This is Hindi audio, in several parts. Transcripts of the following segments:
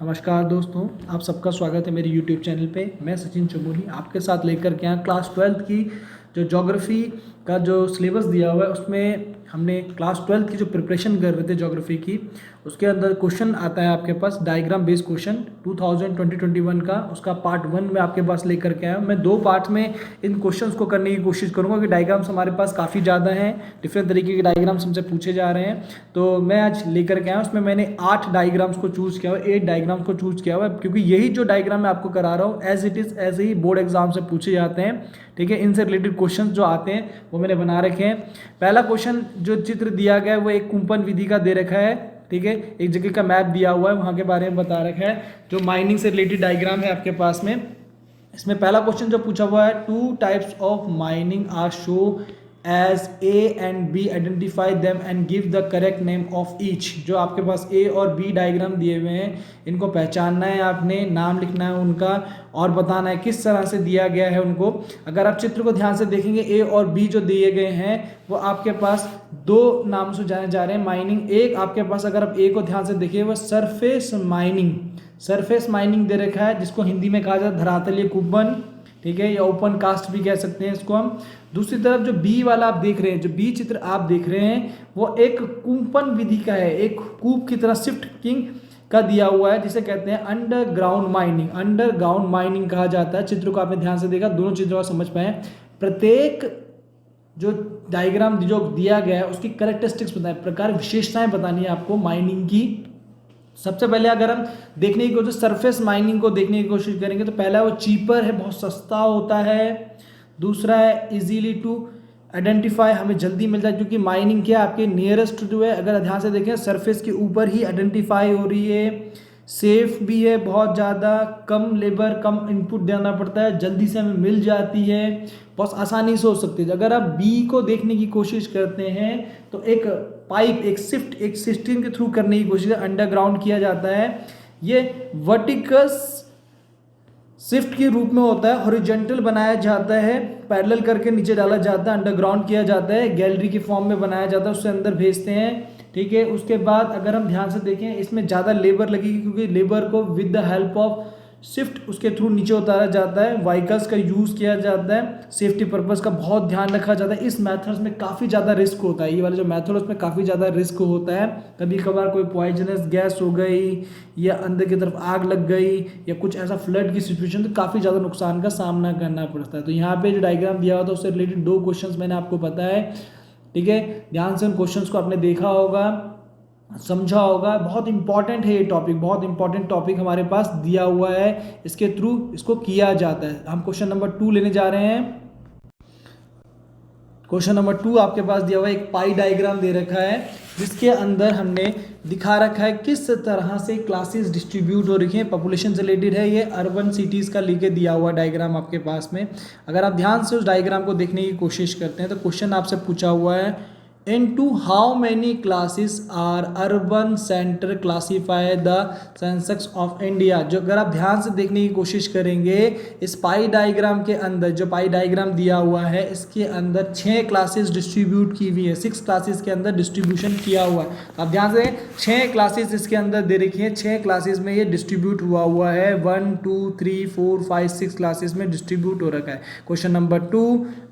नमस्कार दोस्तों, आप सबका स्वागत है मेरे YouTube चैनल पे। मैं सचिन चमोली आपके साथ लेकर के यहाँ क्लास 12th की जो ज्योग्राफी का जो सिलेबस दिया हुआ है उसमें हमने क्लास 12th की जो प्रिपरेशन कर रहे थे ज्योग्राफी की, उसके अंदर क्वेश्चन आता है आपके पास डायग्राम बेस्ड क्वेश्चन 2021 का। उसका पार्ट 1 में आपके पास लेकर के आया हूँ। मैं 2 पार्ट में इन क्वेश्चंस को करने की कोशिश करूँगा कि डायग्राम्स हमारे पास काफ़ी ज़्यादा हैं, डिफरेंट तरीके के डायग्राम्स हमसे पूछे जा रहे हैं। तो मैं आज लेकर के आया हूँ, उसमें मैंने 8 डायग्राम्स को चूज़ किया हुआ, 8 डायग्राम्स को चूज़ किया हुआ है, क्योंकि यही जो डायग्राम मैं आपको करा रहा हूँ एज इट इज़ ऐसे ही बोर्ड एग्जाम से पूछे जाते हैं। ठीक है, इनसे रिलेटेड क्वेश्चन जो आते हैं वो मैंने बना रखे हैं। पहला क्वेश्चन जो चित्र दिया गया है वो एक कुंपण विधि का दे रखा है। ठीक है, एक जगह का मैप दिया हुआ है, वहाँ के बारे में बता रखा है, जो माइनिंग से रिलेटेड डायग्राम है आपके पास में। इसमें पहला क्वेश्चन जो पूछा हुआ है, 2 types of mining are show as A and B, identify them and give the correct name of each. जो आपके पास ए और बी डायग्राम दिए हुए हैं, इनको पहचानना है आपने, नाम लिखना है उनका और बताना है किस तरह से दिया गया है उनको। अगर आप चित्र को ध्यान से देखेंगे, ए और बी जो दिए गए हैं वो आपके पास 2 नाम से जाने जा रहे हैं माइनिंग। एक आपके पास, अगर आप ए को ध्यान से देखिए, वो सरफेस माइनिंग, सरफेस माइनिंग दे रखा है, जिसको हिंदी में कहा जाता है धरातलीय कुंपण। ठीक है, या ओपन कास्ट भी कह सकते हैं इसको हम। दूसरी तरफ जो बी वाला आप देख रहे हैं, जो बी चित्र आप देख रहे हैं, वो एक कुंपण विधि का है, एक कूप की तरह शिफ्टिंग का दिया हुआ है, जिसे कहते हैं अंडरग्राउंड माइनिंग। अंडरग्राउंड माइनिंग कहा जाता है। चित्र को आपने ध्यान से देखा, दोनों चित्रों को समझ पाए। प्रत्येक जो डायग्राम जो दिया गया है उसकी कैरेक्टरिस्टिक्स बताएं, प्रकार विशेषताएं बतानी है आपको माइनिंग की। सबसे पहले अगर हम देखने की कोशिश सरफेस माइनिंग को देखने की कोशिश करेंगे तो पहला वो चीपर है, बहुत सस्ता होता है। दूसरा है इजीली टू आइडेंटिफाई, हमें जल्दी मिल जाए, क्योंकि माइनिंग क्या आपके नियरेस्ट जो है, अगर ध्यान से देखें सरफेस के ऊपर ही आइडेंटिफाई हो रही है। सेफ भी है, बहुत ज़्यादा कम लेबर, कम इनपुट देना पड़ता है, जल्दी से हमें मिल जाती है, बहुत आसानी से हो सकती है। अगर आप बी को देखने की कोशिश करते हैं तो एक पाइप, एक सिस्टम के थ्रू करने की कोशिश, अंडरग्राउंड किया जाता है। ये वर्टिकस शिफ्ट के रूप में होता है, हॉरिजॉन्टल बनाया जाता है, पैरेलल करके नीचे डाला जाता है, अंडरग्राउंड किया जाता है, गैलरी के फॉर्म में बनाया जाता है, उससे अंदर भेजते हैं। ठीक है, उसके बाद अगर हम ध्यान से देखें, इसमें ज़्यादा लेबर लगेगी, क्योंकि लेबर को with the help of shift उसके थ्रू नीचे उतारा जाता है। व्हीकल्स का यूज़ किया जाता है, सेफ्टी पर्पज़ का बहुत ध्यान रखा जाता है। इस मेथड्स में काफ़ी ज़्यादा रिस्क होता है, ये वाला जो मेथड है उसमें काफ़ी ज़्यादा रिस्क होता है। कभी कभार कोई पॉइजनस गैस हो गई, या अंदर की तरफ आग लग गई, या कुछ ऐसा फ्लड की सिचुएशन, तो काफ़ी ज़्यादा नुकसान का सामना करना पड़ता है। तो यहाँ पे जो डायग्राम दिया हुआ था उससे रिलेटेड 2 क्वेश्चंस मैंने आपको बताया। ठीक है, ध्यान से उन क्वेश्चंस को आपने देखा होगा, समझा होगा। बहुत इंपॉर्टेंट है ये टॉपिक, बहुत इंपॉर्टेंट टॉपिक हमारे पास दिया हुआ है, इसके थ्रू इसको किया जाता है। हम क्वेश्चन नंबर 2 लेने जा रहे हैं। क्वेश्चन नंबर 2 आपके पास दिया हुआ है, एक पाई डायग्राम दे रखा है, जिसके अंदर हमने दिखा रखा है किस तरह से क्लासेस डिस्ट्रीब्यूट हो रही हैं, पॉपुलेशन से रिलेटेड है। ये अर्बन सिटीज़ का लेके दिया हुआ डायग्राम आपके पास में। अगर आप ध्यान से उस डायग्राम को देखने की कोशिश करते हैं तो क्वेश्चन आपसे पूछा हुआ है, into how many classes are urban center classify the census of India। जो अगर आप ध्यान से देखने की कोशिश करेंगे, इस पाई डायग्राम के अंदर, जो पाई डायग्राम दिया हुआ है इसके अंदर 6 क्लासेस डिस्ट्रीब्यूट की हुई है, 6 क्लासेस के अंदर डिस्ट्रीब्यूशन किया हुआ है। आप ध्यान से 6 क्लासेस इसके अंदर दे रखी है, 6 क्लासेस में ये डिस्ट्रीब्यूट हुआ है, 1 2 3 4 5 6 क्लासेस में डिस्ट्रीब्यूट हो रखा है। Question number 2,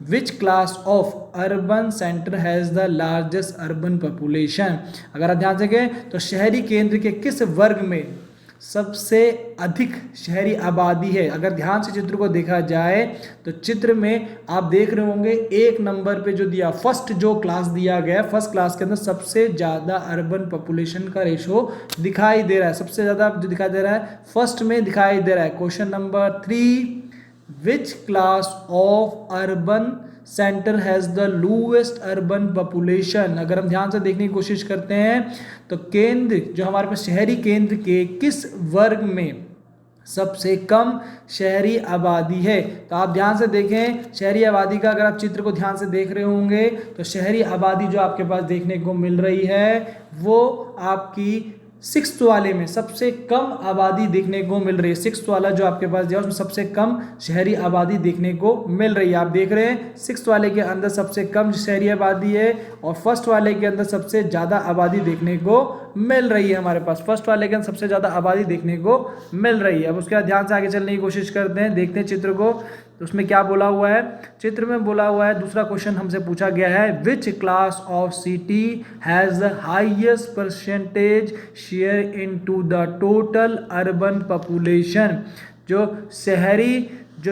which class of urban centre has the largest urban population. अगर आप ध्यान से कहें तो शहरी केंद्र के किस वर्ग में सबसे अधिक शहरी आबादी है। अगर ध्यान से चित्र को देखा जाए तो चित्र में आप देख रहे होंगे 1 नंबर पे जो दिया, फर्स्ट जो क्लास दिया गया, फर्स्ट क्लास के अंदर सबसे ज़्यादा अर्बन पॉपुलेशन का रेशो दिखाई दे रहा है, सबसे ज़्यादा जो दिखाई दे रहा है फर्स्ट में दिखाई दे रहा है। Question number 3, which class of urban centre has the lowest urban population. अगर हम ध्यान से देखने की कोशिश करते हैं तो केंद्र जो हमारे पास शहरी केंद्र के किस वर्ग में सबसे कम शहरी आबादी है। तो आप ध्यान से देखें, शहरी आबादी का अगर आप चित्र को ध्यान से देख रहे होंगे तो शहरी आबादी जो आपके पास देखने को मिल रही है वो आपकी सिक्स्थ वाले में सबसे कम आबादी देखने को मिल रही है। सिक्स्थ वाला जो आपके पास दिया उसमें सबसे कम शहरी आबादी देखने को मिल रही है। आप देख रहे हैं सिक्स्थ वाले के अंदर सबसे कम शहरी आबादी है और फर्स्ट वाले के अंदर सबसे ज़्यादा आबादी देखने को मिल रही है। हमारे पास फर्स्ट वाले के अंदर सबसे ज़्यादा आबादी देखने को मिल रही है। अब उसके बाद ध्यान से आगे चलने की कोशिश करते हैं, देखते हैं चित्र को। तो उसमें क्या बोला हुआ है, चित्र में बोला हुआ है, दूसरा क्वेश्चन हमसे पूछा गया है, which class of city has the highest percentage share into the total urban population. जो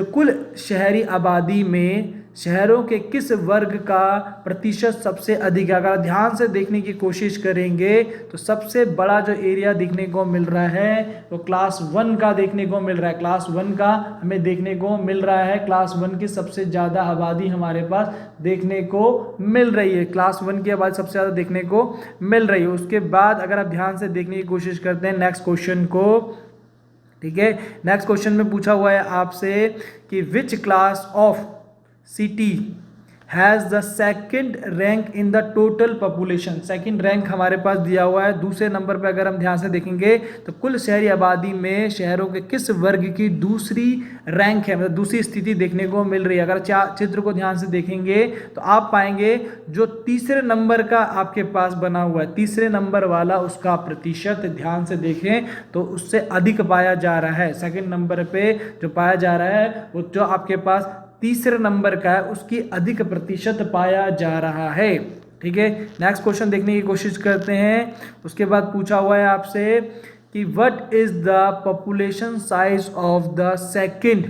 कुल शहरी आबादी में शहरों के किस वर्ग का प्रतिशत सबसे अधिक है। अगर ध्यान से देखने की कोशिश करेंगे तो सबसे बड़ा जो एरिया देखने को मिल रहा है वो क्लास 1 का देखने को मिल रहा है। क्लास 1 का हमें देखने को मिल रहा है। क्लास 1 की सबसे ज़्यादा आबादी हमारे पास देखने को मिल रही है। क्लास 1 की आबादी सबसे ज़्यादा देखने को मिल रही है। उसके बाद अगर आप ध्यान से देखने की कोशिश करते हैं नेक्स्ट क्वेश्चन को, ठीक है, नेक्स्ट क्वेश्चन में पूछा हुआ है आपसे कि which class of city has the second rank in the total population. Second rank हमारे पास दिया हुआ है। दूसरे नंबर पे अगर हम ध्यान से देखेंगे तो कुल शहरी आबादी में शहरों के किस वर्ग की दूसरी रैंक है, मतलब दूसरी स्थिति देखने को मिल रही है। अगर चित्र को ध्यान से देखेंगे तो आप पाएंगे जो तीसरे नंबर का आपके पास बना हुआ है, तीसरे नंबर वाला उसका प्रतिशत ध्यान से देखें तो उससे अधिक पाया जा रहा है। सेकंड नंबर पे जो पाया जा रहा है वो जो आपके पास तीसरे नंबर का है उसकी अधिक प्रतिशत पाया जा रहा है। ठीक है, नेक्स्ट क्वेश्चन देखने की कोशिश करते हैं। उसके बाद पूछा हुआ है आपसे कि what is the population size of the second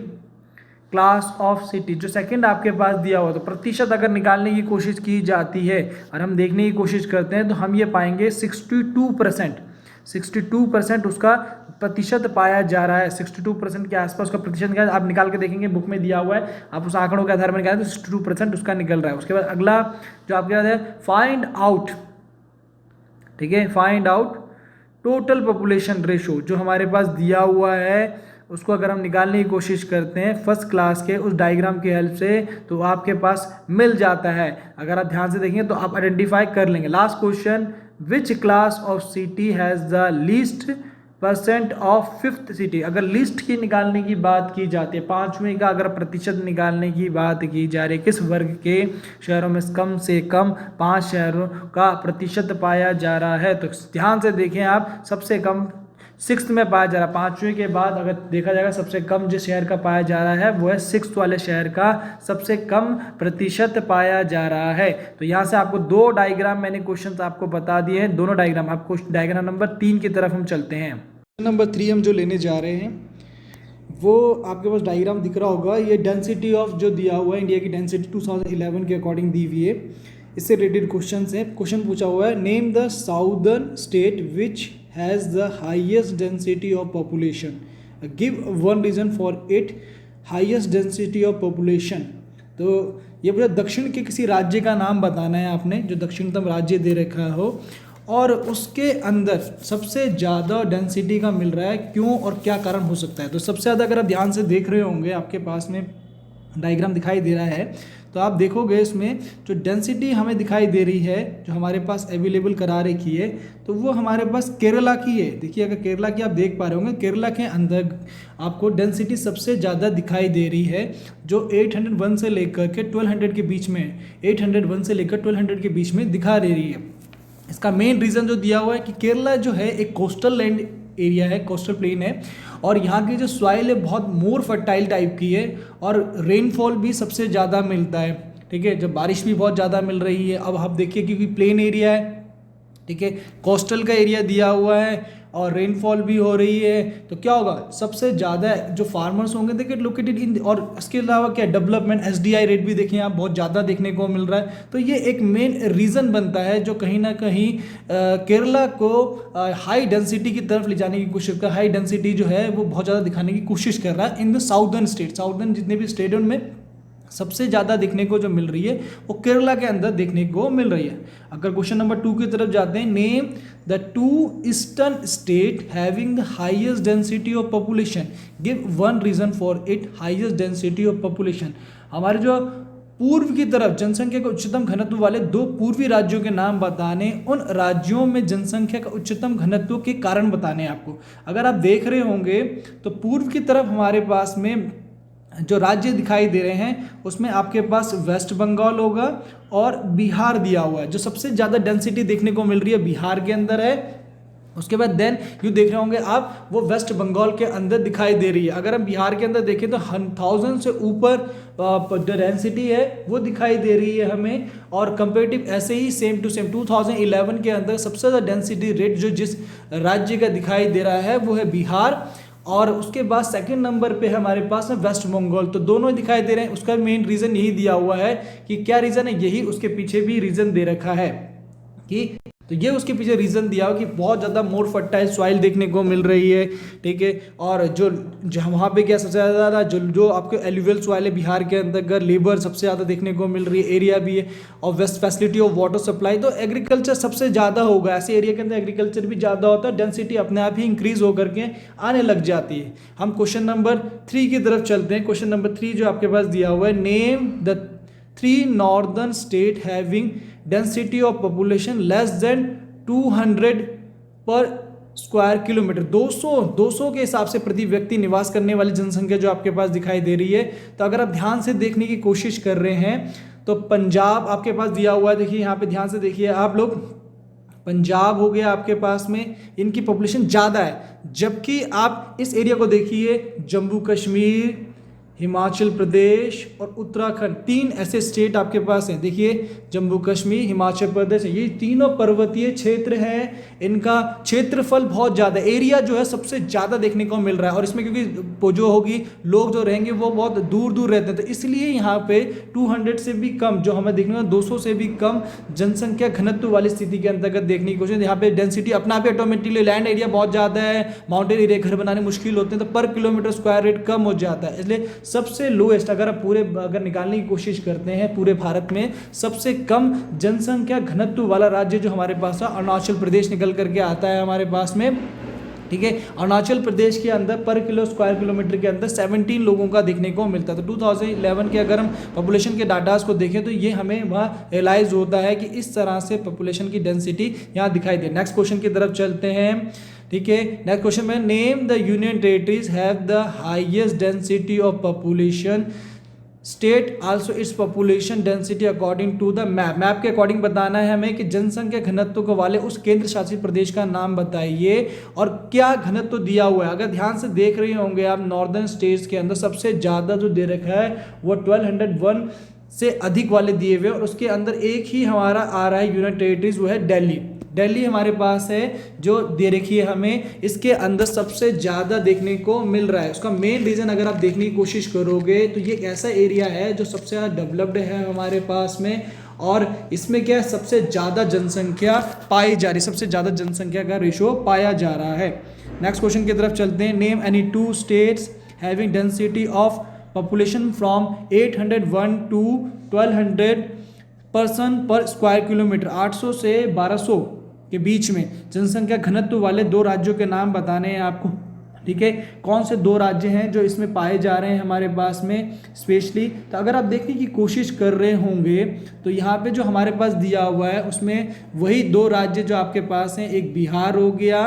class of city. जो सेकंड आपके पास दिया हुआ तो प्रतिशत अगर निकालने की कोशिश की जाती है और हम देखने की कोशिश करते हैं तो हम ये पाएंगे 62% उसका प्रतिशत पाया जा रहा है। 62% के आसपास का प्रतिशत क्या है आप निकाल के देखेंगे, बुक में दिया हुआ है, आप उस आंकड़ों के आधार पर निकालें तो 62% उसका निकल रहा है। उसके बाद अगला जो आपके पास है फाइंड आउट, ठीक है, find out total population ratio जो हमारे पास दिया हुआ है उसको अगर हम निकालने की कोशिश करते हैं फर्स्ट क्लास के उस डायग्राम की हेल्प से तो आपके पास मिल जाता है। अगर आप ध्यान से देखेंगे तो आप आइडेंटिफाई कर लेंगे। Last question, which class of city has the least percent of fifth city. अगर लिस्ट की निकालने की बात की जाती है, पांचवें का अगर प्रतिशत निकालने की बात की जा रही है, किस वर्ग के शहरों में कम से कम 5 शहरों का प्रतिशत पाया जा रहा है, तो ध्यान से देखें आप, सबसे कम 6th में पाया जा रहा है। 5वें के बाद अगर देखा जाएगा सबसे कम जिस शहर का पाया जा रहा है वो है 6th वाले शहर का सबसे कम प्रतिशत पाया जा रहा है। तो यहाँ से आपको 2 डायग्राम मैंने क्वेश्चन आपको बता दिए हैं, दोनों डायग्राम। आपको डायग्राम नंबर 3 की तरफ हम चलते हैं। नंबर 3 हम जो लेने जा रहे हैं वो आपके पास डायग्राम दिख रहा होगा। ये डेंसिटी ऑफ जो दिया हुआ है, इंडिया की डेंसिटी 2011 के अकॉर्डिंग दी हुई है, इससे रिलेटेड क्वेश्चन है। क्वेश्चन पूछा हुआ है, name the southern state which has the highest density of population, give one reason for it highest density of population. तो ये पूरा दक्षिण के किसी राज्य का नाम बताना है आपने, जो दक्षिणतम राज्य दे रखा हो और उसके अंदर सबसे ज़्यादा डेंसिटी का मिल रहा है, क्यों और क्या कारण हो सकता है। तो सबसे ज़्यादा अगर आप ध्यान से देख रहे होंगे, आपके पास में डायग्राम दिखाई दे रहा है, तो आप देखोगे इसमें जो डेंसिटी हमें दिखाई दे रही है जो हमारे पास अवेलेबल करा रखी है, तो वो हमारे पास केरला की है। देखिए अगर केरला की आप देख पा रहे होंगे, केरला के अंदर आपको डेंसिटी सबसे ज़्यादा दिखाई दे रही है जो 801 से लेकर के 1200 के बीच में, 801 से लेकर 1200 के बीच में दिखा दे रही है। इसका मेन रीज़न जो दिया हुआ है कि केरला जो है एक कोस्टल लैंड एरिया है, कोस्टल प्लेन है, और यहाँ की जो सॉइल है बहुत मोर फर्टाइल टाइप की है और रेनफॉल भी सबसे ज़्यादा मिलता है। ठीक है, जब बारिश भी बहुत ज़्यादा मिल रही है। अब आप देखिए क्योंकि प्लेन एरिया है, ठीक है, कोस्टल का एरिया दिया हुआ है और रेनफॉल भी हो रही है, तो क्या होगा, सबसे ज़्यादा जो फार्मर्स होंगे देखिए लोकेटेड इन, और इसके अलावा क्या डेवलपमेंट एसडीआई रेट भी देखिए आप बहुत ज़्यादा देखने को मिल रहा है। तो ये एक मेन रीज़न बनता है जो कहीं ना कहीं केरला को हाई डेंसिटी की तरफ ले जाने की कोशिश कर, हाई डेंसिटी जो है वो बहुत ज़्यादा दिखाने की कोशिश कर रहा है in the southern state. Southern जितने भी स्टेट उनमें सबसे ज़्यादा देखने को जो मिल रही है वो केरला के अंदर देखने को मिल रही है। अगर क्वेश्चन नंबर 2 की तरफ जाते हैं, name the 2 eastern state having the highest density of population, give one reason for it highest density of population. हमारे जो पूर्व की तरफ जनसंख्या का उच्चतम घनत्व वाले 2 पूर्वी राज्यों के नाम बताने, उन राज्यों में जनसंख्या का उच्चतम घनत्व के कारण बताने आपको। अगर आप देख रहे होंगे तो पूर्व की तरफ हमारे पास में जो राज्य दिखाई दे रहे हैं उसमें आपके पास वेस्ट बंगाल होगा और बिहार दिया हुआ है। जो सबसे ज़्यादा डेंसिटी देखने को मिल रही है बिहार के अंदर है। उसके बाद देन यू देख रहे होंगे आप वो वेस्ट बंगाल के अंदर दिखाई दे रही है। अगर हम बिहार के अंदर देखें तो 1000 से ऊपर जो डेंसिटी है वो दिखाई दे रही है हमें। और कंपेरेटिव ऐसे ही सेम टू सेम 2011 के अंदर सबसे ज़्यादा डेंसिटी रेट जो जिस राज्य का दिखाई दे रहा है वो है बिहार, और उसके बाद सेकंड नंबर पे हमारे पास है वेस्ट बंगाल। तो दोनों दिखाई दे रहे हैं। उसका मेन रीज़न यही दिया हुआ है कि क्या रीज़न है, यही उसके पीछे भी रीज़न दे रखा है कि तो ये उसके पीछे रीज़न दिया हो कि बहुत ज़्यादा मोर फर्टाइल सॉइल देखने को मिल रही है, ठीक है। और जो वहाँ पे क्या सबसे ज़्यादा जो आपके एलुवियल सॉइल है बिहार के अंतर्गत, लेबर सबसे ज़्यादा देखने को मिल रही है, एरिया भी है, और vast facility of water supply, तो एग्रीकल्चर सबसे ज़्यादा होगा। ऐसे एरिया के अंदर एग्रीकल्चर भी ज़्यादा होता है, डेंसिटी अपने आप ही इंक्रीज होकर के आने लग जाती है। हम क्वेश्चन नंबर 3 की तरफ चलते हैं। क्वेश्चन नंबर 3 जो आपके पास दिया हुआ है, name the 3 northern state having density of population less than 200 पर स्क्वायर किलोमीटर। 200 के हिसाब से प्रति व्यक्ति निवास करने वाली जनसंख्या जो आपके पास दिखाई दे रही है। तो अगर आप ध्यान से देखने की कोशिश कर रहे हैं तो पंजाब आपके पास दिया हुआ है। देखिए यहाँ पे ध्यान से देखिए आप लोग, पंजाब हो गया आपके पास में, इनकी पॉपुलेशन ज़्यादा है। जबकि आप इस एरिया को देखिए, जम्मू कश्मीर, हिमाचल प्रदेश और उत्तराखंड, 3 ऐसे स्टेट आपके पास हैं। देखिए जम्मू कश्मीर, हिमाचल प्रदेश, ये तीनों पर्वतीय क्षेत्र हैं। इनका क्षेत्रफल बहुत ज़्यादा, एरिया जो है सबसे ज़्यादा देखने को मिल रहा है। और इसमें क्योंकि जो होगी लोग जो रहेंगे वो बहुत दूर दूर रहते हैं, तो इसलिए यहाँ पे 200 से भी कम, जो हमें देखने को 200 से भी कम जनसंख्या घनत्व वाली स्थिति के अंतर्गत देखने की कोशिश। यहाँ पे डेंसिटी अपना आप ऑटोमेटिकली, लैंड एरिया बहुत ज़्यादा है, माउंटेन एरिया घर बनाने मुश्किल होते हैं, तो पर किलोमीटर स्क्वायर रेट कम हो जाता है। इसलिए सबसे लोएस्ट अगर निकालने की कोशिश करते हैं पूरे भारत में सबसे कम जनसंख्या घनत्व वाला राज्य जो हमारे पास है, अरुणाचल प्रदेश निकल करके आता है हमारे पास में, ठीक है। अरुणाचल प्रदेश के अंदर पर स्क्वायर किलोमीटर के अंदर 17 लोगों का देखने को मिलता है। तो 2011 के अगर हम पॉपुलेशन के डाटास को देखें तो ये हमें वहाँ रियलाइज होता है कि इस तरह से पॉपुलेशन की डेंसिटी यहाँ दिखाई दे। नेक्स्ट क्वेश्चन की तरफ चलते हैं, ठीक है। नेक्स्ट क्वेश्चन में, name the union territories have the highest density of population, state also its population density according to the map. Map के अकॉर्डिंग बताना है हमें कि जनसंख्या घनत्व को वाले उस केंद्र शासित प्रदेश का नाम बताइए और क्या घनत्व दिया हुआ है। अगर ध्यान से देख रहे होंगे आप, नॉर्दर्न स्टेट्स के अंदर सबसे ज़्यादा जो दे रखा है वो 1201 से अधिक वाले दिए हुए, और उसके अंदर एक ही हमारा आ रहा है यूनियन टेरिटरीज, वो है दिल्ली। दिल्ली हमारे पास है जो दे रखी है हमें, इसके अंदर सबसे ज़्यादा देखने को मिल रहा है। उसका मेन रीज़न अगर आप देखने की कोशिश करोगे तो ये एक ऐसा एरिया है जो सबसे ज़्यादा डेवलप्ड है हमारे पास में, और इसमें क्या है, सबसे ज़्यादा जनसंख्या पाई जा रही है, सबसे ज़्यादा जनसंख्या का रेशो पाया जा रहा है। नेक्स्ट क्वेश्चन की तरफ चलते हैं, name any 2 states having density of population from 801 to 1200 person per square kilometre. 800 से 1200 के बीच में जनसंख्या घनत्व वाले 2 राज्यों के नाम बताने हैं आपको, ठीक है। कौन से 2 राज्य हैं जो इसमें पाए जा रहे हैं हमारे पास में स्पेशली। तो अगर आप देखने की कोशिश कर रहे होंगे तो यहाँ पे जो हमारे पास दिया हुआ है उसमें वही 2 राज्य जो आपके पास हैं, एक बिहार हो गया,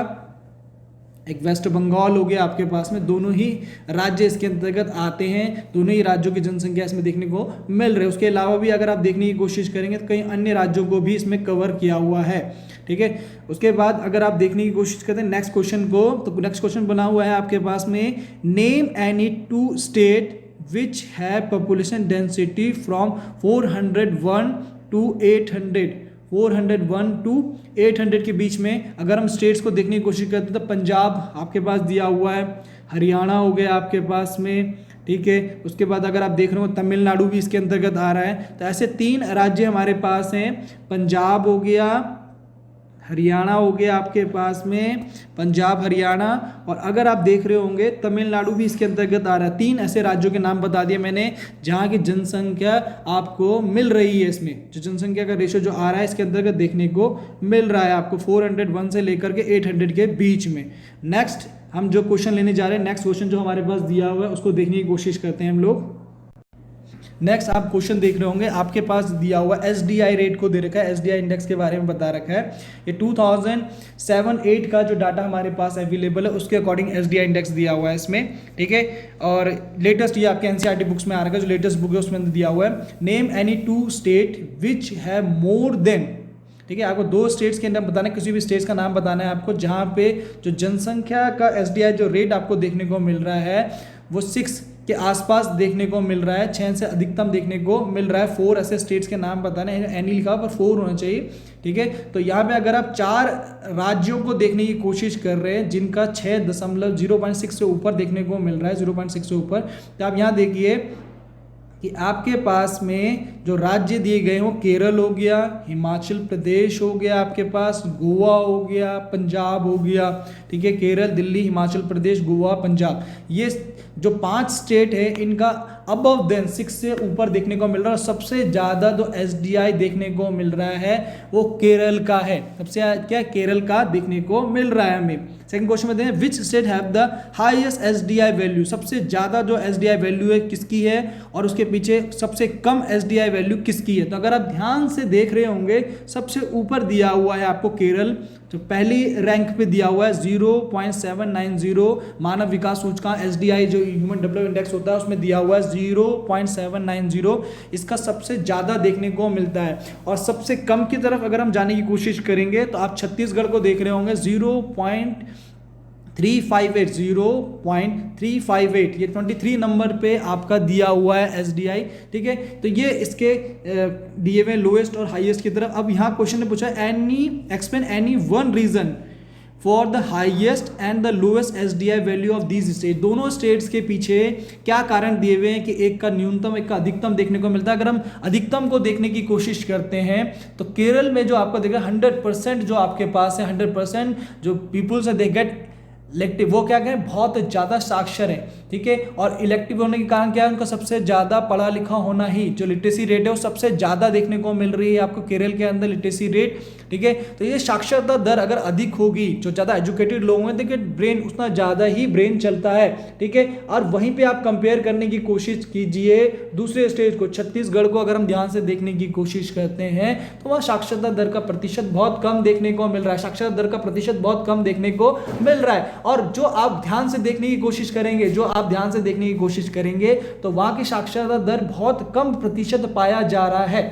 एक वेस्ट बंगाल हो गया आपके पास में। दोनों ही राज्य इसके अंतर्गत आते हैं, दोनों ही राज्यों की जनसंख्या इसमें देखने को मिल रही है। उसके अलावा भी अगर आप देखने की कोशिश करेंगे तो कई अन्य राज्यों को भी इसमें कवर किया हुआ है, ठीक है। उसके बाद अगर आप देखने की कोशिश करते हैं नेक्स्ट क्वेश्चन को, तो नेक्स्ट क्वेश्चन बना हुआ है आपके पास में, name any 2 state which have population density from 401 to 800, 401 to 800 के बीच में अगर हम स्टेट्स को देखने की कोशिश करते हैं तो पंजाब आपके पास दिया हुआ है, हरियाणा हो गया आपके पास में, ठीक है। उसके बाद अगर आप देख रहे हो तमिलनाडु भी इसके अंतर्गत आ रहा है। तो ऐसे 3 राज्य हमारे पास हैं, पंजाब हो गया, हरियाणा हो गया आपके पास में, पंजाब हरियाणा, और अगर आप देख रहे होंगे तमिलनाडु भी इसके अंतर्गत आ रहा है। 3 ऐसे राज्यों के नाम बता दिए मैंने जहाँ की जनसंख्या आपको मिल रही है। इसमें जो जनसंख्या का रेशो जो आ रहा है इसके अंतर्गत देखने को मिल रहा है आपको 401 से लेकर के 800 के बीच में। नेक्स्ट हम जो क्वेश्चन लेने जा रहे हैं, नेक्स्ट क्वेश्चन जो हमारे पास दिया हुआ है उसको देखने की कोशिश करते हैं हम लोग। नेक्स्ट आप क्वेश्चन देख रहे होंगे, आपके पास दिया हुआ एसडीआई रेट को दे रखा है, एसडीआई इंडेक्स के बारे में बता रखा है। ये 2007-8 का जो डाटा हमारे पास अवेलेबल है उसके अकॉर्डिंग एसडीआई इंडेक्स दिया हुआ है इसमें, ठीक है। और लेटेस्ट ये आपके एनसीईआरटी बुक्स में आ रखा है, जो लेटेस्ट बुक है उसमें दिया हुआ है, name any 2 state which have more than, ठीक है। आपको 2 स्टेट्स के नाम बताना है, किसी भी स्टेट्स का नाम बताना है आपको जहाँ पे जो जनसंख्या का एसडीआई जो रेट आपको देखने को मिल रहा है वो 6 के आसपास देखने को मिल रहा है, 6 से अधिकतम देखने को मिल रहा है। 4 ऐसे स्टेट्स के नाम बताने हैं, एनी लिखा पर 4 होना चाहिए, ठीक है। तो यहाँ पे अगर आप 4 राज्यों को देखने की कोशिश कर रहे हैं जिनका 0.6 से ऊपर देखने को मिल रहा है, 0.6 से ऊपर, तो आप यहाँ देखिए कि आपके पास में जो राज्य दिए गए हैं वो केरल हो गया, हिमाचल प्रदेश हो गया, आपके पास गोवा हो गया, पंजाब हो गया, ठीक है। केरल, दिल्ली, हिमाचल प्रदेश, गोवा, पंजाब, ये जो 5 स्टेट है इनका अबव देन 6 से ऊपर देखने को मिल रहा है। सबसे ज़्यादा जो एसडीआई देखने को मिल रहा है वो केरल का है, सबसे क्या केरल का देखने को मिल रहा है हमें। सेकंड क्वेश्चन में दें, which state have the highest SDI value, सबसे ज़्यादा जो एसडीआई वैल्यू है किसकी है और उसके पीछे सबसे कम एसडीआई वैल्यू किसकी है। तो अगर आप ध्यान से देख रहे होंगे सबसे ऊपर दिया हुआ है आपको केरल, तो पहली रैंक पे दिया हुआ है 0.790 मानव विकास सूचकांक एसडीआई जो ह्यूमन डेवलपमेंट इंडेक्स होता है उसमें दिया हुआ है 0.790, इसका सबसे ज़्यादा देखने को मिलता है। और सबसे कम की तरफ अगर हम जाने की कोशिश करेंगे तो आप छत्तीसगढ़ को देख रहे होंगे 0.358, ये 23 नंबर पे आपका दिया हुआ है एसडीआई, ठीक है। तो ये इसके दिए हुए लोएस्ट और हाईएस्ट की तरफ। अब यहाँ क्वेश्चन ने पूछा explain any one reason for the highest and the lowest SDI value of these state, दोनों स्टेट्स के पीछे क्या कारण दिए हुए हैं कि एक का न्यूनतम एक का अधिकतम देखने को मिलता है। अगर हम अधिकतम को देखने की कोशिश करते हैं तो केरल में जो आपको देखा 100% जो आपके पास है, 100% जो पीपुल्स है दे गेट इलेक्टिव, वो क्या कहें बहुत ज़्यादा साक्षर है, ठीक है। और इलेक्टिव होने के कारण क्या है, उनका सबसे ज़्यादा पढ़ा लिखा होना ही, जो लिटरेसी रेट है वो सबसे ज़्यादा देखने को मिल रही है आपको केरल के अंदर लिटरेसी रेट, ठीक है। तो ये साक्षरता दर अगर अधिक होगी, जो ज़्यादा एजुकेटेड लोग हैं देखिए ब्रेन उतना ज़्यादा ही ब्रेन चलता है, ठीक है। और वहीं पे आप कंपेयर करने की कोशिश कीजिए दूसरे स्टेट को, छत्तीसगढ़ को अगर हम ध्यान से देखने की कोशिश करते हैं तो वहाँ साक्षरता दर का प्रतिशत बहुत कम देखने को मिल रहा है, साक्षरता दर का प्रतिशत बहुत कम देखने को मिल रहा है। और जो आप ध्यान से देखने की कोशिश करेंगे, तो वहां की साक्षरता दर बहुत कम प्रतिशत पाया जा रहा है,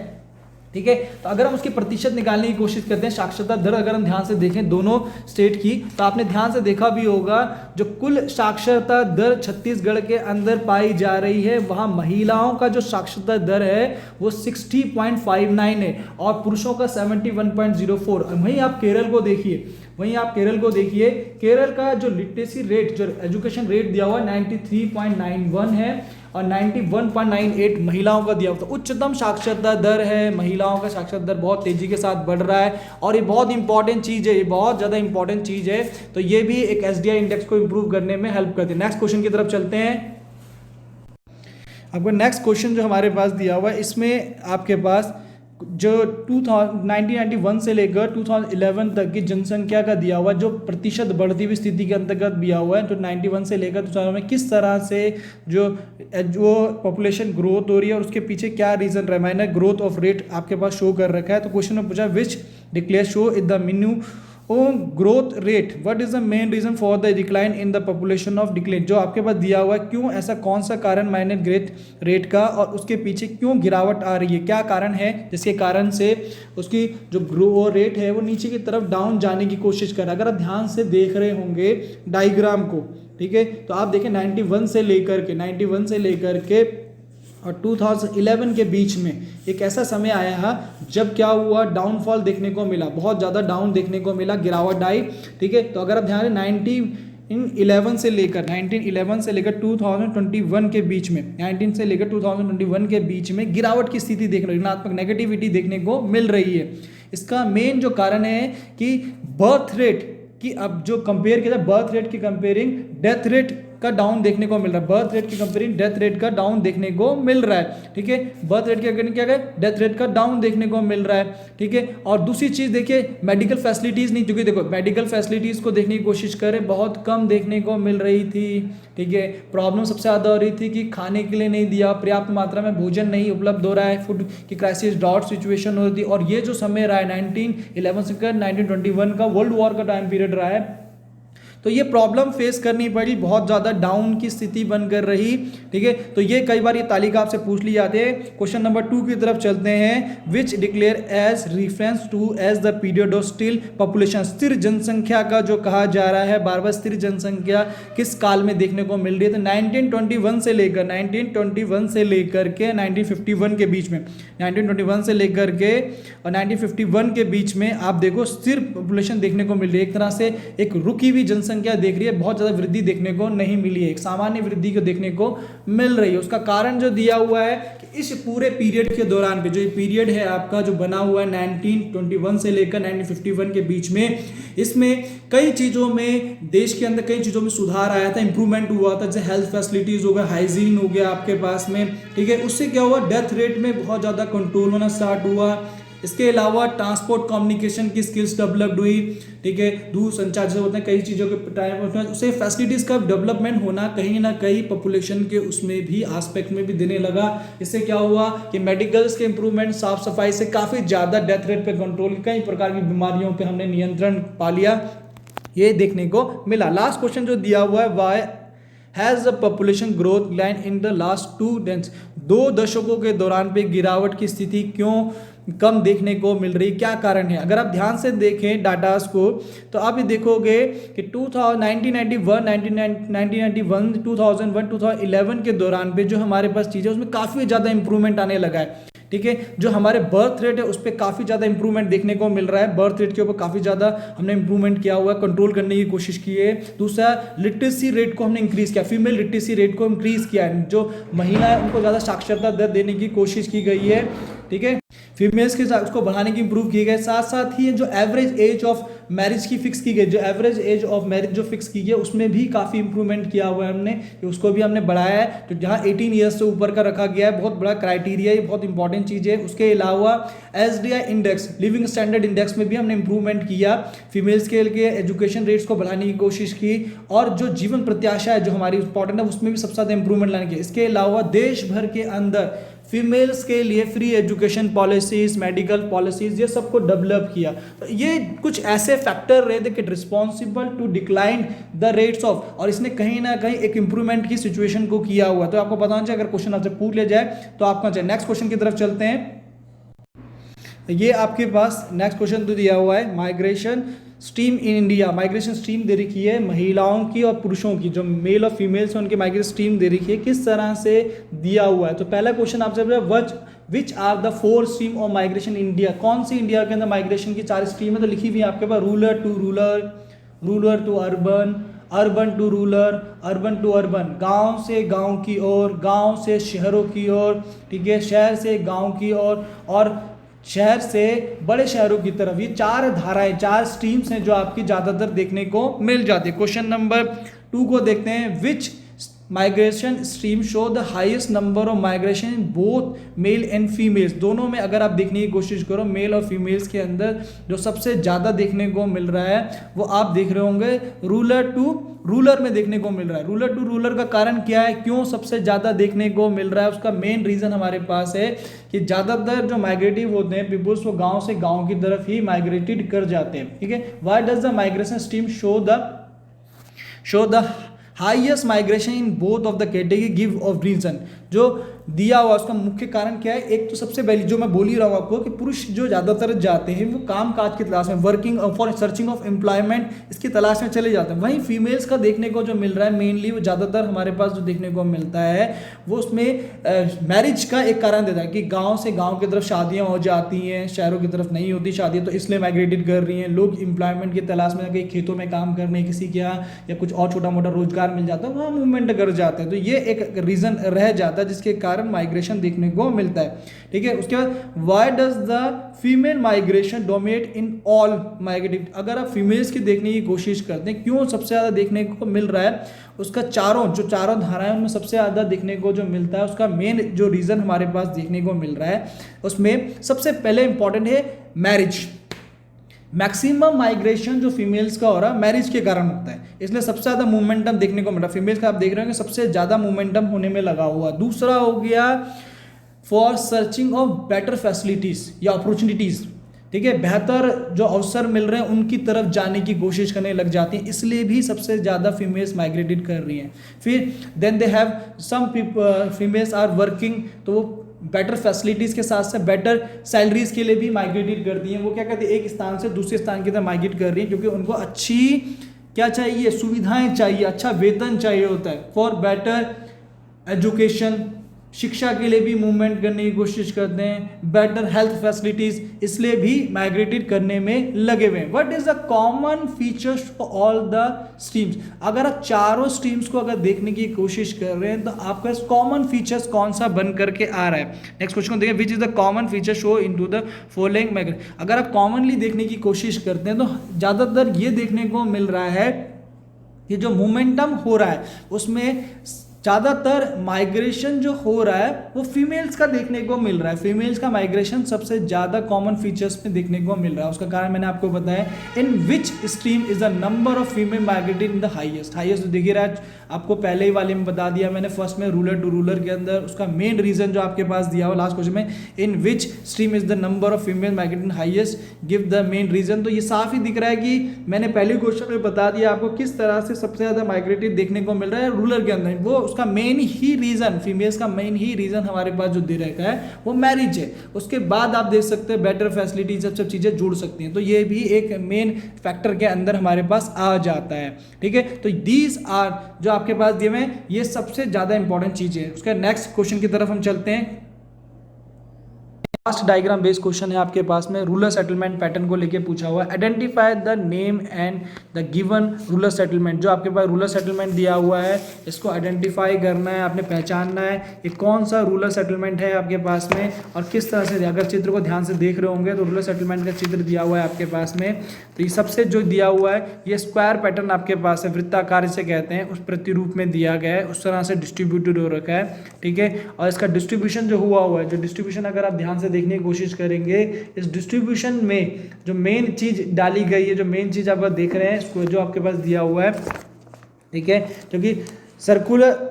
ठीक है। तो अगर हम उसकी प्रतिशत निकालने की कोशिश करते हैं, साक्षरता दर अगर हम ध्यान से देखें दोनों स्टेट की, तो आपने ध्यान से देखा भी होगा जो कुल साक्षरता दर छत्तीसगढ़ के अंदर पाई जा रही है, वहां महिलाओं का जो साक्षरता दर है वो 60.59 है और पुरुषों का 71.04। वहीं आप केरल को देखिए, केरल का जो लिटरेसी रेट, जो एजुकेशन रेट दिया हुआ है 93.91 है और 91.98 महिलाओं का दिया हुआ। तो उच्चतम साक्षरता दर है, महिलाओं का साक्षरता दर बहुत तेजी के साथ बढ़ रहा है और ये बहुत इंपॉर्टेंट चीज़ है, ये बहुत ज़्यादा इंपॉर्टेंट चीज़ है। तो ये भी एक एसडीआई इंडेक्स को इंप्रूव करने में हेल्प करती है। नेक्स्ट क्वेश्चन की तरफ चलते हैं। आपको नेक्स्ट क्वेश्चन जो हमारे पास दिया हुआ है इसमें आपके पास जो 1991 से लेकर 2011 तक की जनसंख्या का दिया हुआ, जो प्रतिशत बढ़ती हुई स्थिति के अंतर्गत दिया हुआ है, तो 91 से लेकर 2000 में किस तरह से जो पॉपुलेशन ग्रोथ हो रही है और उसके पीछे क्या रीजन रहा है। मैंने ग्रोथ ऑफ रेट आपके पास शो कर रखा है। तो क्वेश्चन में पूछा which declare show in the menu growth rate, what is the main reason for the decline in the population of decline, जो आपके पास दिया हुआ है क्यों ऐसा, कौन सा कारण मायने ग्रोथ रेट का और उसके पीछे क्यों गिरावट आ रही है, क्या कारण है जिसके कारण से उसकी जो ग्रो रेट है वो नीचे की तरफ डाउन जाने की कोशिश कर रहा है। अगर आप ध्यान से देख रहे होंगे डायग्राम को, ठीक है, तो आप देखें 91 से लेकर के और 2011 के बीच में एक ऐसा समय आया है जब क्या हुआ, डाउनफॉल देखने को मिला, बहुत ज़्यादा डाउन देखने को मिला, गिरावट आई, ठीक है। तो अगर आप ध्यान दें 1911 से लेकर 2021 के बीच में, 19 से लेकर 2021 के बीच में गिरावट की स्थिति देख रहे, ऋणात्मक नेगेटिविटी देखने को मिल रही है। इसका मेन जो कारण है कि बर्थ रेट की, अब जो कंपेयर किया जाए बर्थ रेट की कंपेयरिंग डेथ रेट का डाउन देखने को मिल रहा है, बर्थ रेट के कंपेयरिंग डेथ रेट का डाउन देखने को मिल रहा है, ठीक है। बर्थ रेट के अकॉर्डिंग क्या है, डेथ रेट का डाउन देखने को मिल रहा है, ठीक है। और दूसरी चीज देखिए मेडिकल फैसिलिटीज नहीं, क्योंकि देखो मेडिकल फैसिलिटीज को देखने की कोशिश करें बहुत कम देखने को मिल रही थी, ठीक है। प्रॉब्लम सबसे ज़्यादा हो रही थी कि खाने के लिए नहीं दिया, पर्याप्त मात्रा में भोजन नहीं उपलब्ध हो रहा है, फूड की क्राइसिस डॉट सिचुएशन हो रही थी। और ये जो समय रहा है 1911 से 1921 का वर्ल्ड वॉर का टाइम पीरियड रहा है, तो ये प्रॉब्लम फेस करनी पड़ी, बहुत ज़्यादा डाउन की स्थिति बनकर रही, ठीक है। तो ये कई बार ये तालिका आपसे पूछ ली जाती है। क्वेश्चन नंबर 2 की तरफ चलते हैं। Which declare as reference to as the period of still population, स्थिर जनसंख्या का जो कहा जा रहा है, बार बार स्थिर जनसंख्या किस काल में देखने को मिल रही है, तो 1921 से लेकर 1951 के बीच में, 1921 से लेकर के और 1951 के बीच में आप देखो स्थिर पॉपुलेशन देखने को मिल रही है। एक तरह से एक रुकी हुई जनसंख्या देख रही है, बहुत ज्यादा वृद्धि देखने को नहीं मिली है, एक सामान्य वृद्धि को देखने को मिल रही है। उसका कारण जो दिया हुआ है कि इस पूरे पीरियड के दौरान पे, जो ये पीरियड है आपका जो बना हुआ है 1921 से लेकर 1951 के बीच में, इसमें कई चीजों में देश के अंदर कई चीजों में सुधार आया था, इंप्रूवमेंट हुआ था, जैसे हेल्थ फैसिलिटीज हो गया, हाइजीन हो गया आपके पास में, ठीक है। उससे क्या हुआ, डेथ रेट में बहुत ज्यादा कंट्रोल होना स्टार्ट हुआ। इसके अलावा ट्रांसपोर्ट कम्युनिकेशन की स्किल्स डेवलप्ड हुई, ठीक है। दूर संचार जैसे होते हैं कई चीज़ों के टाइम उससे फैसिलिटीज़ का डेवलपमेंट होना कहीं ना कहीं पॉपुलेशन के उसमें भी एस्पेक्ट में भी देने लगा। इससे क्या हुआ कि मेडिकल्स के इंप्रूवमेंट, साफ सफाई से काफ़ी ज़्यादा डेथ रेट पे कंट्रोल, कई प्रकार की बीमारियों पे हमने नियंत्रण पा लिया, ये देखने को मिला। लास्ट क्वेश्चन जो दिया हुआ है, why has the population growth line in the last 2 दशकों के दौरान पे गिरावट की स्थिति क्यों कम देखने को मिल रही, क्या कारण है। अगर आप ध्यान से देखें डाटास को तो आप ये देखोगे कि 1991, 2001, के दौरान पे जो हमारे पास चीज़ें उसमें काफ़ी ज़्यादा इंप्रूवमेंट आने लगा है, ठीक है। जो हमारे बर्थ रेट है उस पर काफ़ी ज़्यादा इंप्रूवमेंट देखने को मिल रहा है, बर्थ रेट के ऊपर काफ़ी ज़्यादा हमने इंप्रूवमेंट किया हुआ है, कंट्रोल करने की कोशिश की है। दूसरा, लिटरेसी रेट को हमने इंक्रीज किया, फीमेल लिटरेसी रेट को इंक्रीज किया है, जो महिला है उनको ज़्यादा साक्षरता दर देने की कोशिश की गई है, ठीक है। फीमेल्स के साथ उसको बढ़ाने की इंप्रूव की गई। साथ साथ ही जो एवरेज एज ऑफ मैरिज की फिक्स की गई, जो एवरेज एज ऑफ मैरिज जो फिक्स की गई उसमें भी काफ़ी इंप्रूवमेंट किया हुआ है हमने, उसको भी हमने बढ़ाया है। तो जहाँ 18 ईयर्स से ऊपर का रखा गया है, बहुत बड़ा क्राइटेरिया, ये बहुत इंपॉर्टेंट चीज़ है। उसके अलावा SDI index, living standard index में भी हमने इंप्रूवमेंट किया, फीमेल्स के लिए एजुकेशन रेट्स को बढ़ाने की कोशिश की, और जो जीवन प्रत्याशा है जो हमारी इंपॉर्टेंट है उसमें भी सबसे ज़्यादा इंप्रूवमेंट लाने की। इसके अलावा देश भर के अंदर फीमेल्स के लिए free education policies, medical policies, ये सबको डेवलप किया। तो ये कुछ ऐसे फैक्टर रहे थे कि responsible to decline the rates of, और इसने कहीं ना कहीं एक इंप्रूवमेंट की सिचुएशन को किया हुआ। तो आपको पता होना चाहिए, अगर क्वेश्चन आपसे पूछ लिया जाए तो आपका चाहिए। नेक्स्ट क्वेश्चन की तरफ चलते हैं। ये आपके पास नेक्स्ट क्वेश्चन तो दिया हुआ है, migration stream in India, migration stream दे रखी है महिलाओं की और पुरुषों की, जो मेल और फीमेल्स हैं उनकी माइग्रेशन स्ट्रीम दे रखी है, किस तरह से दिया हुआ है। तो पहला क्वेश्चन आपसे which are the 4 stream of migration India, कौन सी इंडिया के अंदर माइग्रेशन की 4 स्ट्रीम है, तो लिखी हुई है आपके पास, rural to rural, rural to urban, urban to rural, urban to urban, गांव से गांव की ओर, गांव से शहरों की ओर, ठीक है, शहर से गांव की ओर, और शहर से बड़े शहरों की तरफ। ये 4 धाराएं, 4 स्ट्रीम्स हैं जो आपकी ज़्यादातर देखने को मिल जाती है। क्वेश्चन नंबर 2 को देखते हैं। Which migration stream show the highest number of migration in both male and females, दोनों में अगर आप देखने की कोशिश करो, मेल और फीमेल्स के अंदर जो सबसे ज़्यादा देखने को मिल रहा है वो आप देख रहे होंगे रूरल टू रूरल में देखने को मिल रहा है। रूरल टू रूरल का कारण क्या है, क्यों सबसे ज़्यादा देखने को मिल रहा है, उसका मेन रीज़न हमारे पास है कि ज़्यादातर जो माइग्रेटिव होते हैं पीपुल्स वो गाँव से गाँव की तरफ ही माइग्रेटेड कर जाते हैं, ठीक है। Why does the migration stream show the highest migration in both of the category give of reason, जो दिया हुआ उसका मुख्य कारण क्या है। एक तो सबसे पहली जो मैं बोल ही रहा हूँ आपको कि पुरुष जो ज़्यादातर जाते हैं वो काम काज की तलाश में, working for searching of employment, इसकी तलाश में चले जाते हैं। वहीं फीमेल्स का देखने को जो मिल रहा है मेनली वो ज़्यादातर हमारे पास जो देखने को मिलता है वो उसमें मैरिज का एक कारण देता है कि गाँव से गाँव की तरफ शादियाँ हो जाती हैं, शहरों की तरफ नहीं होती शादियाँ, तो इसलिए माइग्रेटेड कर रही हैं लोग। एम्प्लॉयमेंट की तलाश में कहीं खेतों में काम करने किसी के यहाँ या कुछ और छोटा मोटा रोजगार मिल जाता है, वहाँ मूवमेंट कर जाते हैं। तो ये एक रीज़न रह जाता है जिसके कारण माइग्रेशन देखने को मिलता है। ठीक है, उसके बाद why does the female migration dominate in all migrative, अगर आप फीमेल्स की देखने की कोशिश करते हैं क्यों सबसे ज़्यादा देखने को मिल रहा है, उसका चारों धाराएं उनमें सबसे ज़्यादा देखने को जो मिलता है, उसका मेन जो रीज़न हमारे पास देखने को मिल रहा है उसमें सबसे पहले इंपॉर्टेंट है मैरिज। मैक्सिमम माइग्रेशन जो फीमेल्स का हो रहा है मैरिज के कारण होता है, इसलिए सबसे ज़्यादा मोमेंटम देखने को मिल रहा है फीमेल्स का। आप देख रहे हैं कि सबसे ज़्यादा मोमेंटम होने में लगा हुआ। दूसरा हो गया for searching of better facilities या अपॉर्चुनिटीज़। ठीक है, बेहतर जो अवसर मिल रहे हैं उनकी तरफ जाने की कोशिश करने लग जाती हैं, इसलिए भी सबसे ज़्यादा फीमेल्स माइग्रेटेड कर रही हैं। फिर then they have some females are working, तो वो बेटर फैसिलिटीज़ के साथ साथ बेटर सैलरीज़ के लिए भी माइग्रेटेड करती हैं। वो क्या कहते हैं, एक स्थान से दूसरे स्थान की तरफ माइग्रेट कर रही हैं क्योंकि उनको अच्छी क्या चाहिए, सुविधाएं चाहिए, अच्छा वेतन चाहिए होता है। फॉर बेटर एजुकेशन, शिक्षा के लिए भी मूवमेंट करने की कोशिश करते हैं। बेटर हेल्थ फैसिलिटीज, इसलिए भी माइग्रेटेड करने में लगे हुए हैं। What is the common features for all the streams, अगर आप चारों स्ट्रीम्स को अगर देखने की कोशिश कर रहे हैं तो आपका कॉमन फीचर्स कौन सा बन करके आ रहा है। नेक्स्ट क्वेश्चन देखें, which is the common feature show into the following migrate. अगर आप कॉमनली देखने की कोशिश करते हैं तो ज़्यादातर ये देखने को मिल रहा है कि जो मोमेंटम हो रहा है उसमें ज़्यादातर माइग्रेशन जो हो रहा है वो फीमेल्स का देखने को मिल रहा है। फीमेल्स का माइग्रेशन सबसे ज़्यादा कॉमन फीचर्स में देखने को मिल रहा है। उसका कारण मैंने आपको बताया, in which stream is the number of female migrated in the highest. Highest तो देखिए रहा है आपको पहले ही वाले में बता दिया मैंने, फर्स्ट में रूरल टू रूरल के अंदर उसका मेन रीजन जो आपके पास दिया हुआ लास्ट क्वेश्चन में, in which stream is the number of female migrated highest, give the main reason. तो ये साफ ही दिख रहा है कि मैंने पहले क्वेश्चन में बता दिया आपको किस तरह से सबसे ज़्यादा माइग्रेटेड देखने को मिल रहा है रूरल के अंदर। वो उसका मेन ही रीजन, फीमेल्स का मेन ही रीजन हमारे पास जो दे रखा है वो मैरिज है। उसके बाद आप देख सकते हैं बेटर फैसिलिटी, सब चीज़ें जुड़ सकती हैं, तो ये भी एक मेन फैक्टर के अंदर हमारे पास आ जाता है। ठीक है, तो दीज आर जो आपके पास दिए हुए ये सबसे ज़्यादा इंपॉर्टेंट चीज़ है। उसका नेक्स्ट क्वेश्चन की तरफ हम चलते हैं। लास्ट डायग्राम बेस्ड क्वेश्चन है आपके पास में, रूरल सेटलमेंट पैटर्न को लेके पूछा हुआ है। Identify the name and the given rural settlement. जो आपके पास रूरल सेटलमेंट दिया हुआ है इसको आइडेंटिफाई करना है, आपने पहचानना है ये कौन सा रूरल सेटलमेंट है आपके पास में और किस तरह से। अगर चित्र को ध्यान से देख रहे होंगे तो रूरल सेटलमेंट का चित्र दिया हुआ है आपके पास में, तो ये सबसे जो दिया हुआ है ये स्क्वायर पैटर्न आपके पास है, वृत्ताकार इसे कहते हैं, उस प्रतिरूप में दिया गया है, उस तरह से डिस्ट्रीब्यूटेड हो रखा है। ठीक है, और इसका डिस्ट्रीब्यूशन जो हुआ है, जो डिस्ट्रीब्यूशन अगर आप ध्यान से देखने की कोशिश करेंगे, इस डिस्ट्रीब्यूशन में जो मेन चीज डाली गई है, जो मेन चीज आप देख रहे हैं इसको जो आपके पास दिया हुआ है, ठीक है, क्योंकि सर्कुलर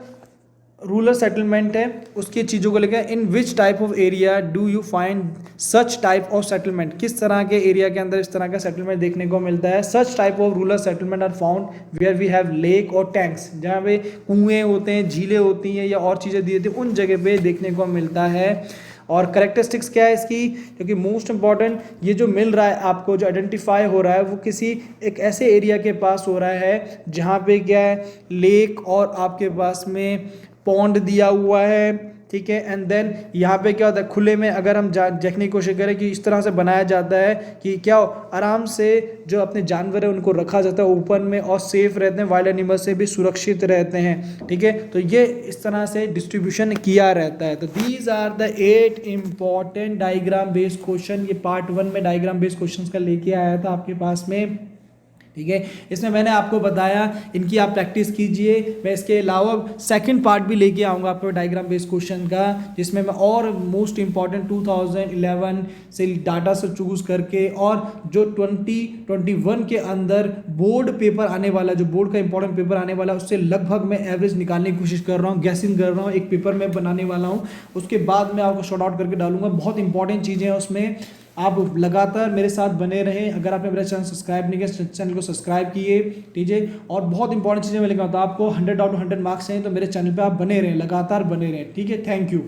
रूरल सेटलमेंट है उसकी चीज़ों को लेकर, in which type of area do you find such type of settlement, किस तरह के एरिया के अंदर इस तरह का सेटलमेंट देखने को मिलता है। Such type of rural settlement are found where we have lake और टैंक्स, जहाँ पे कुएँ होते हैं, झीलें होती हैं या और चीज़ें दी जाती हैं, उन जगह पे देखने को मिलता है। और करेक्टरिस्टिक्स क्या है इसकी, क्योंकि मोस्ट इंपॉर्टेंट ये जो मिल रहा है आपको, जो आइडेंटिफाई हो रहा है वो किसी एक ऐसे एरिया के पास हो रहा है जहाँ पे क्या है लेक और आपके पास में पॉन्ड दिया हुआ है। ठीक है, एंड देन यहाँ पे क्या होता है खुले में अगर हम देखने की कोशिश करें कि इस तरह से बनाया जाता है कि क्या आराम से जो अपने जानवर है उनको रखा जाता है ओपन में और सेफ रहते हैं, वाइल्ड एनिमल से भी सुरक्षित रहते हैं। ठीक है, तो ये इस तरह से डिस्ट्रीब्यूशन किया रहता है। तो these are the 8 important diagram based question, ये पार्ट 1 में डायग्राम बेस्ड क्वेश्चन का लेके आया था आपके पास में। ठीक है, इसमें मैंने आपको बताया इनकी आप प्रैक्टिस कीजिए। मैं इसके अलावा सेकंड पार्ट भी लेके आऊँगा आपको डायग्राम बेस्ड क्वेश्चन का, जिसमें मैं और मोस्ट इंपॉर्टेंट 2011 से डाटा से चूज़ करके और जो 2021 के अंदर बोर्ड पेपर आने वाला, जो बोर्ड का इंपॉर्टेंट पेपर आने वाला है उससे लगभग मैं एवरेज निकालने की कोशिश कर रहा हूँ, गैसिंग कर रहा हूँ, एक पेपर मैं बनाने वाला हूँ। उसके बाद मैं आपको शॉर्ट आउट करके डालूंगा। बहुत इंपॉर्टेंट चीज़ें हैं उसमें, आप लगातार मेरे साथ बने रहें। अगर आपने मेरा चैनल सब्सक्राइब नहीं किया, चैनल को सब्सक्राइब किए, ठीक है। और बहुत इंपॉर्टेंट चीज़ें मैं लेकर आता हूँ, आपको 100 आउट ऑफ 100 मार्क्स चाहिए तो मेरे चैनल पे आप बने रहें, लगातार बने रहें, ठीक है। Thank you.